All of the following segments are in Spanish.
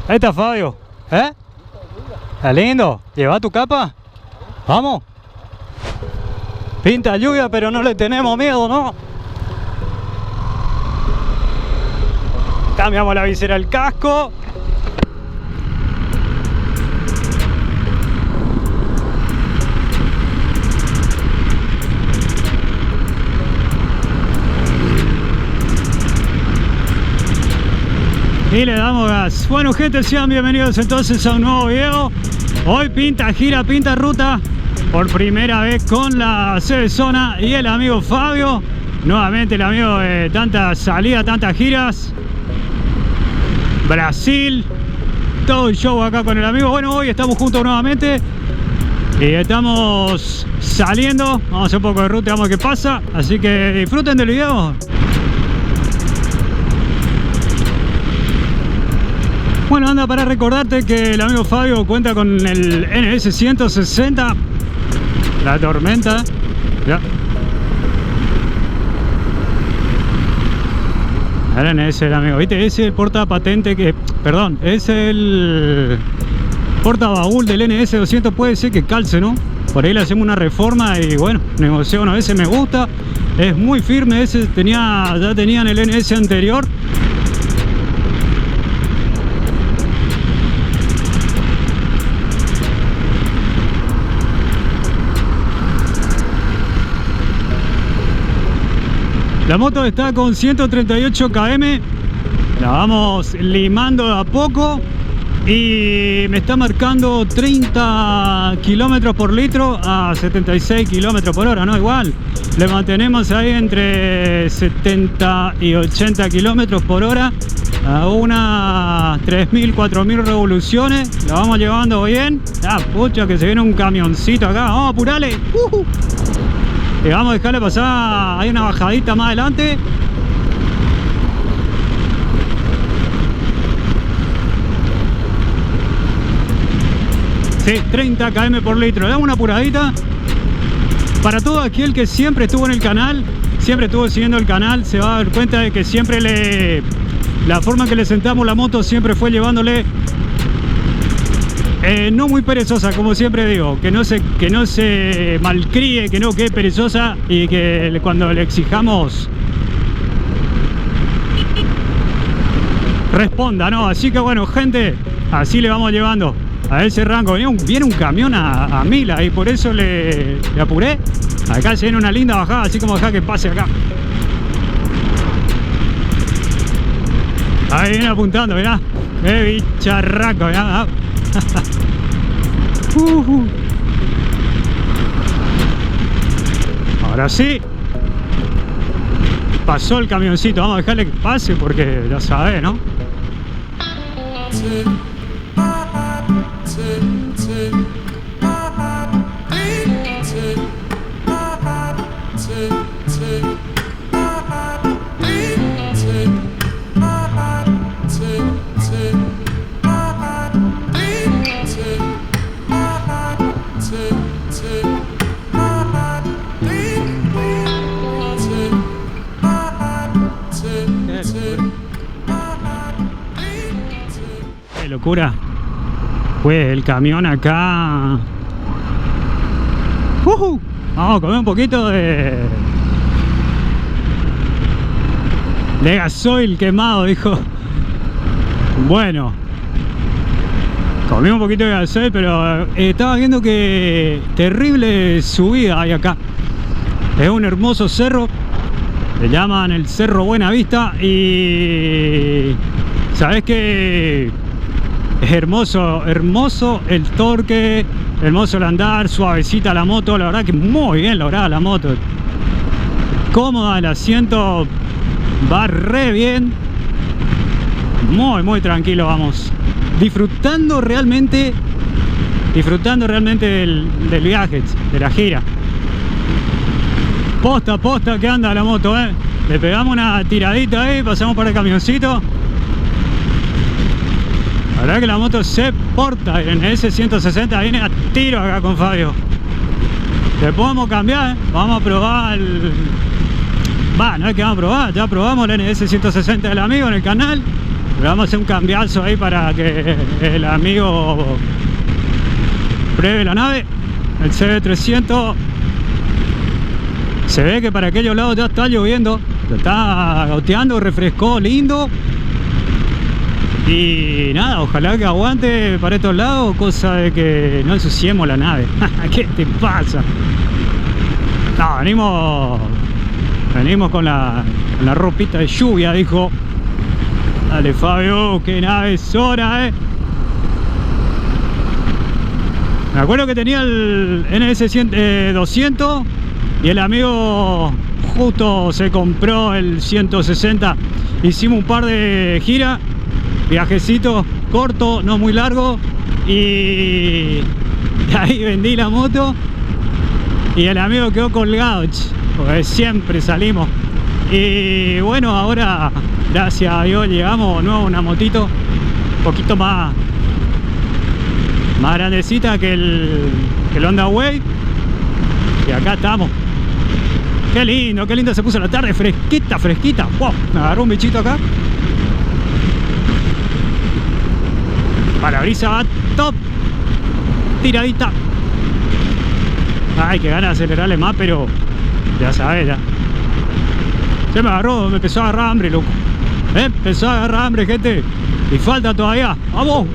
Ahí está Fabio. ¿Eh? ¿Está lindo? ¿Lleva tu capa? Vamos. Pinta lluvia, pero no le tenemos miedo, ¿no? Cambiamos la visera del casco. Y le damos gas. Bueno, gente, sean bienvenidos entonces a un nuevo video. Hoy pinta gira, pinta ruta. Por primera vez con la CBZona y el amigo Fabio. Nuevamente el amigo de tantas salidas, tantas giras. Brasil. Todo el show acá con el amigo. Bueno, hoy estamos juntos nuevamente. Y estamos saliendo. Vamos a hacer un poco de ruta, vamos a ver qué pasa. Así que disfruten del video. Bueno, anda, para recordarte que el amigo Fabio cuenta con el NS 160. La tormenta. Ya. El NS el amigo. ¿Viste? Ese es el porta patente que... Perdón, es el porta baúl del NS 200. Puede ser que calce, ¿no? Por ahí le hacemos una reforma y bueno, negocio una vez. Me gusta. Es muy firme. Ese ya tenían el NS anterior. La moto está con 138 km, la vamos limando de a poco y me está marcando 30 km por litro a 76 km por hora, ¿no? Igual, le mantenemos ahí entre 70 y 80 km por hora a unas 3.000, 4.000 revoluciones, la vamos llevando bien. Ah, pucha, que se viene un camioncito acá, vamos a apurarle. Y vamos a dejarle pasar, hay una bajadita más adelante. Sí, 30 km por litro, le damos una apuradita. Para todo aquel que siempre estuvo en el canal, siempre estuvo siguiendo el canal, se va a dar cuenta de que siempre la forma en que le sentamos la moto siempre fue llevándole no muy perezosa, como siempre digo, que no se malcríe, que no quede perezosa y que cuando le exijamos responda, ¿no? Así que bueno, gente, así le vamos llevando a ese rango. Viene un camión a 1000 y por eso le apuré. Acá se viene una linda bajada, así como acá que pase acá. Ahí viene apuntando, mirá. Qué bicharraco, mirá. Ahora sí. Pasó el camioncito. Vamos a dejarle que pase porque ya sabe, ¿no? Qué locura. Pues el camión acá. Vamos a comer un poquito de gasoil quemado, dijo. Bueno, comí un poquito de gasoil, pero estaba viendo que terrible subida hay acá. Es un hermoso cerro, le llaman el Cerro Buenavista y sabes que es hermoso, hermoso el torque, hermoso el andar, suavecita la moto, la verdad que muy bien lograda la moto, cómoda, el asiento va re bien, muy tranquilo, vamos, disfrutando realmente del viaje, de la gira. Posta que anda la moto, le pegamos una tiradita ahí, pasamos por el camioncito. La verdad que la moto se porta. En ese 160 viene a tiro acá con Fabio. Le podemos cambiar, vamos a probar el... no es que vamos a probar, ya probamos el NS 160 del amigo en el canal. Le vamos a hacer un cambiazo ahí para que el amigo pruebe la nave. El CB300. Se ve que para aquellos lados ya está lloviendo. Está goteando, refrescó, lindo. Y nada, ojalá que aguante para estos lados, cosa de que no ensuciemos la nave. ¿Qué te pasa? No, venimos con la ropita de lluvia, dijo. Dale, Fabio, qué nave es hora, Me acuerdo que tenía el NS 200 y el amigo justo se compró el 160. Hicimos un par de giras, viajecito corto, no muy largo, y ahí vendí la moto y el amigo quedó colgado, porque siempre salimos. Y bueno, ahora gracias a Dios llegamos nuevo una motito un poquito más grandecita que el Honda Wave, y acá estamos. Qué lindo se puso la tarde, fresquita. Wow, me agarró un bichito acá. Parabrisa va top, tiradita. Ay, que ganas de acelerarle más, pero ya sabes, ya. Se me empezó a agarrar hambre, loco. Empezó a agarrar hambre, gente. Y falta todavía. ¡Vamos!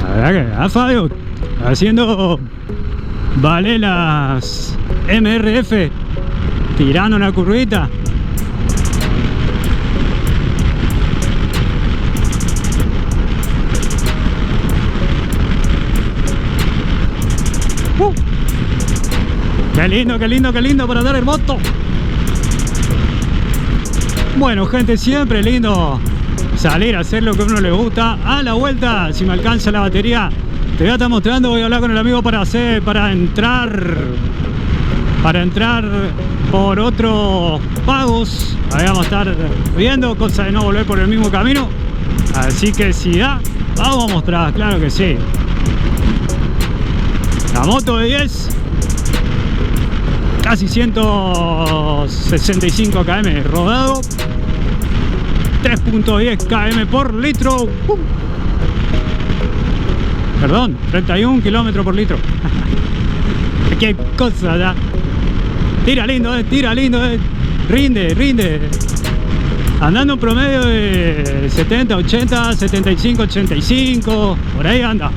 La verdad que, Fabio, haciendo vale las MRF, tirando una curvita. Qué lindo para dar el moto. Bueno, gente, siempre lindo salir a hacer lo que a uno le gusta. A la vuelta, si me alcanza la batería, te voy a estar mostrando. Voy a hablar con el amigo para entrar por otros pagos. Ahí vamos a estar viendo, cosa de no volver por el mismo camino. Así que si da, vamos a mostrar, claro que sí. La moto de 10, casi 165 km rodado, 3.10 km por litro. Perdón, 31 km por litro. Qué cosa ya. Tira lindo, rinde. Andando un promedio de 70, 80, 75, 85, por ahí anda.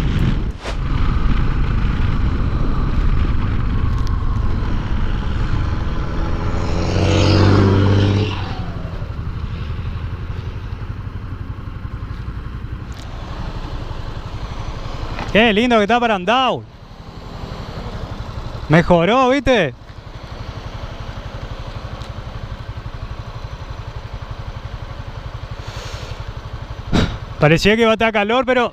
Qué lindo que está para andar. Mejoró, ¿viste? Parecía que iba a estar calor, pero...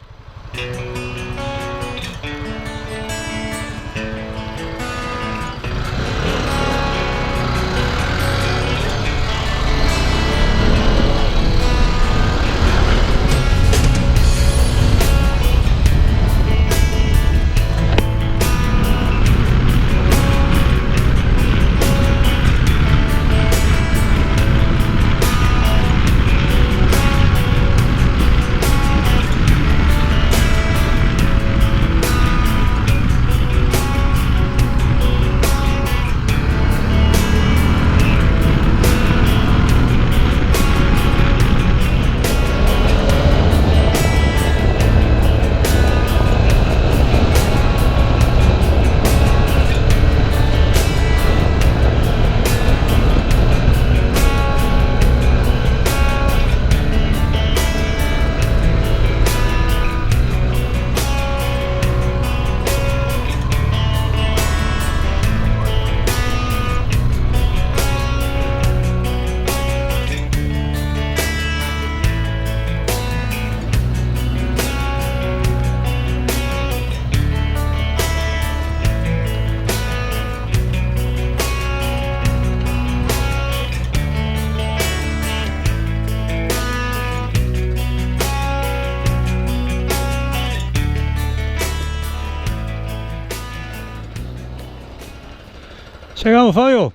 Llegamos, Fabio.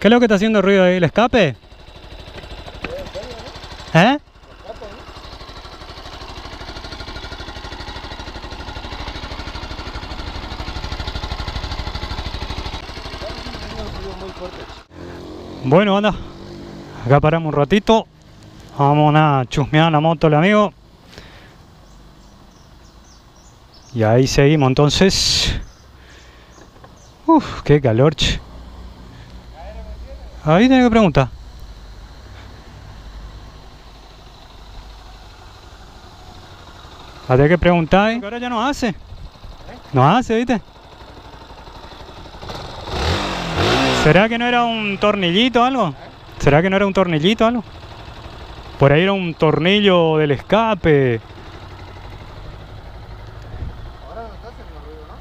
¿Qué es lo que está haciendo ruido ahí? ¿El escape? ¿Eh? Bueno, anda. Acá paramos un ratito. Vamos a chusmear la moto del amigo. Y ahí seguimos entonces. Uf, qué calor, che. Ahí tenés que preguntar. Hay que preguntar, ¿eh? Ahora ya no hace. No hace, ¿viste? ¿Será que no era un tornillito o algo? ¿Será que no era un tornillito o algo? Por ahí era un tornillo del escape. Ahora no está haciendo ruido, ¿no?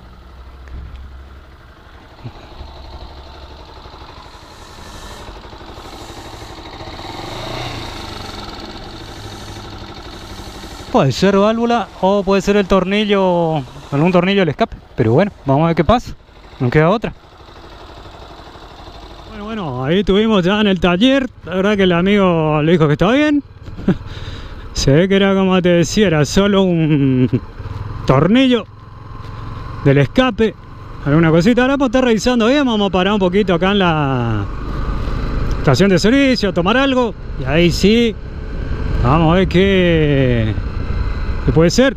Puede ser válvula o puede ser el tornillo, algún tornillo del escape. Pero bueno, vamos a ver qué pasa. No queda otra. Bueno, ahí estuvimos ya en el taller. La verdad que el amigo le dijo que estaba bien. Se ve que era, como te decía, era solo un tornillo del escape, alguna cosita. Ahora vamos a estar revisando bien. Vamos a parar un poquito acá en la estación de servicio a tomar algo. Y ahí sí, vamos a ver qué puede ser.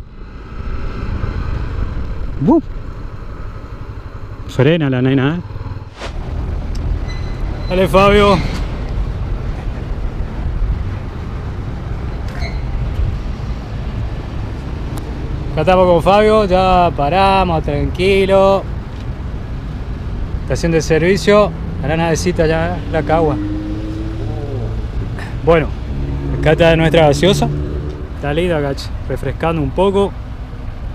Frena la nena, ¿eh? Dale, Fabio. Acá estamos con Fabio, ya paramos, tranquilo. Estación de servicio, la navecita ya, la cagua. Bueno, acá está nuestra gaseosa. Está linda acá, refrescando un poco.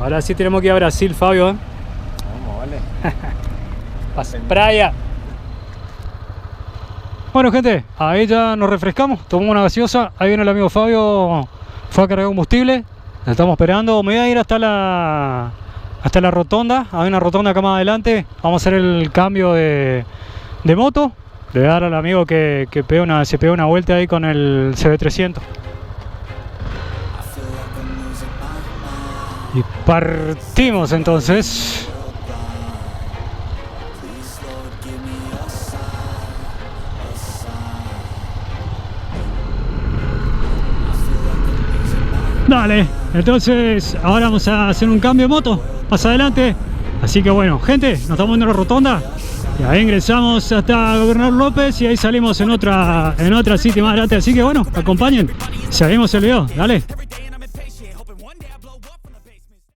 Ahora sí tenemos que ir a Brasil, Fabio, ¿eh? Vamos, vale. Pasa playa. Bueno, gente, ahí ya nos refrescamos, tomamos una gaseosa. Ahí viene el amigo Fabio, fue a cargar combustible. La estamos esperando. Me voy a ir hasta la rotonda. Hay una rotonda acá más adelante. Vamos a hacer el cambio de moto. Le voy a dar al amigo que se pega una vuelta ahí con el CB300. Y partimos entonces. Dale, entonces ahora vamos a hacer un cambio de moto más adelante. Así que bueno, gente, nos estamos viendo en la rotonda. Y ahí ingresamos hasta Gobernador López y ahí salimos en otra sitio más adelante. Así que bueno, acompañen, seguimos el video, dale.